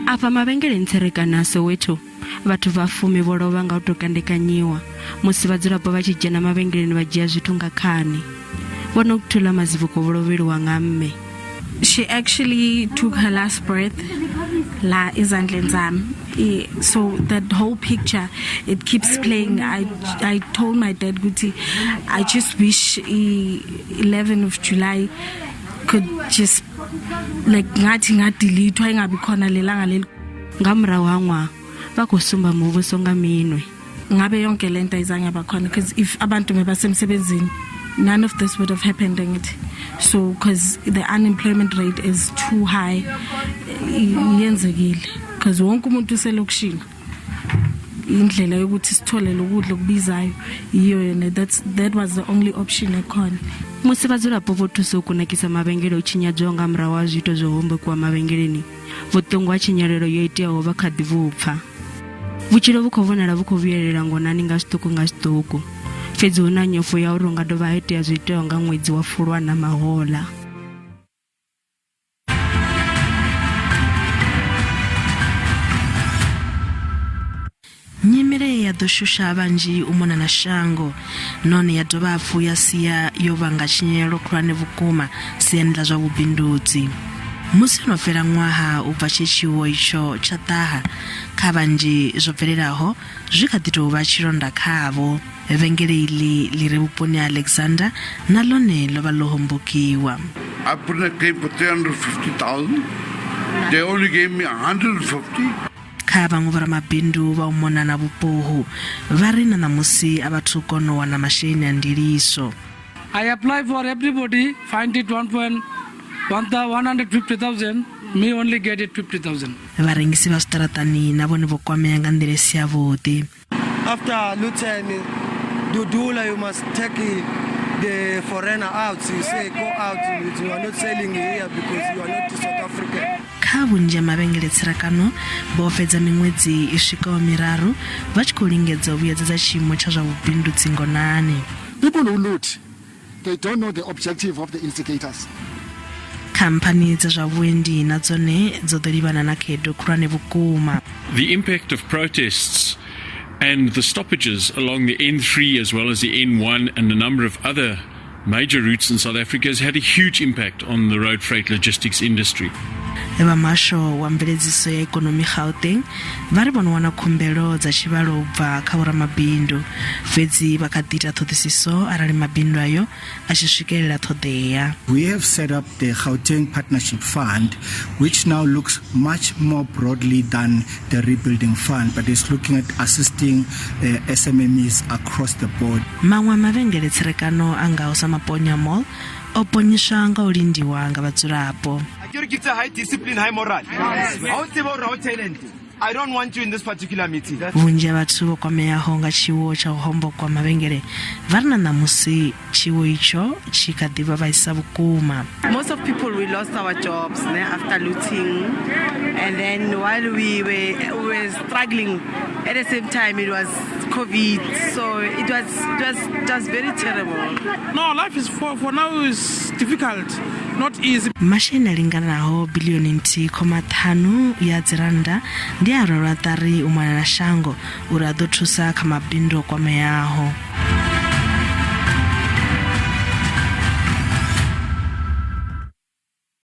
Afha mavhengeleni tserekana Soweto, vhathu vha fumi vho lovha nga u tou kandekanyiwa musi vhadzulapo vha tshi dzhena mavhengeleni vha dzhia zwithu nga khani. Vho no thula Madzivuko vho lovheliwa nga mme. She actually took her last breath la ezandleni zami. So that whole picture, it keeps playing. I told my dad, Guti, I just wish 11 of July could just like ngathi ngadilithwa ingabi khona lelanga leli. Ngamra wangwa bakusumba mubuso ngaminwe. Ngabe yonke lento ayizange abakhona, because if abantu bebasemsebenzini, none of this would have happened. So because the unemployment rate is too high, yenzekile because wonke umuntu uselokishini. Indlela yokuthi sithole lokudla okubizayo iyo yena, that was the only option ekhona. Musi vhadzulapo vho thusa u kunakisa mavhengele u tshinyadzwaho nga murahu ha zwiito zwo hombokiwa mavhengeleni, vhuṱungu ha tshinyalelo yo iteaho vha kha ḓi vhupfa. Vhutshilo vhu khou vhonala vhu khou vhuyelela ngonani nga zwiṱuku. Fhedzi hu na nyofho ya uri hu nga dovha ha itea zwo iteaho nga nwedzi wa Fulwana mahola. Nyimele ya ḓo shusha vhanzhi u mona na shango, none ya dovha hafhu ya sia yo vhanga tshinyalelo khulwane vhukuma siani ḽa zwa vhubindudzi. Musi no fhela ṅwaha u bva tshiwo itsho tsha ṱaha kha vhanzhi zwo bvelelaho zwi kha ḓi tou vha tshilonda khavho. Vhengele iḽi ḽi re vhuponi ha Alexander na ḽone ḽo vha ḽo hombokiwa. I put in a claim for 350,000. They only gave me 150. Kha vhaṅwe vhoramabindu vha u mona na vhupohu vha ri na ṋamusi a vhathu kona u wana masheleni a ndiliso. I apply for everybody, find it 150,000, me only get it 50,000. Varengisi va swiṱaraṱani na vhone vho kwamea nga nḓila i si yavhuḓi. After Luton, Dudula, you must take the foreigner out. You say go out, you are not selling here because you are not South African. Kha vhunzhi ha mavhengele tsirakano vho fhedza miṅwedzi i swikaho miraru vha tshi khou lingedza u vhuyedzedza tshiimo tsha zwa vhubindudzi ngonani. People who loot, they don't know the objective of the instigators. Khamphani dza zwa vhuendi na dzone dzo ḓo livhana na khaedu khulwane vhukuma. The impact of protests and the stoppages along the N3 as well as the N1 and a number of other major routes in South Africa has had a huge impact on the road freight logistics industry. Vha masho wa mveledziso ya ikonomi Gauteng vha ri vhono wana khumbelo dza tshivhalo u bva kha vhoramabindu, fhedzi vha kha ḓi ita ṱhoḓisiso arali mabindu ayo a tshi swikelela ṱhoḓea. We have set up the Gauteng Partnership Fund, which now looks much more broadly than the Rebuilding Fund, but is looking at assisting SMMEs across the board. Maṅwe mavhengele tserekano a ngaho sa Maponya Mall o ponyiswa nga u lindiwa nga vhadzulapo. It's a high discipline, high moral. I don't want you in this particular meeting. Vhunzhi ha vhathu vho kwameaho nga tshiwo tsha u hombokwa mavhengele vha ri na ṋamusi tshiwo itsho tshi kha ḓi vha vhaisa vhukuma. Most of people, we lost our jobs after looting, and then while we were struggling, at the same time it was COVID, so it was just very terrible. No, life is for now is difficult, not easy. Masheleni alinganaho bilioni 1.5 ya dziranda ndi a rwelwa ṱari u mona na shango uri a ḓo thusa kha mabindu o kwameaho.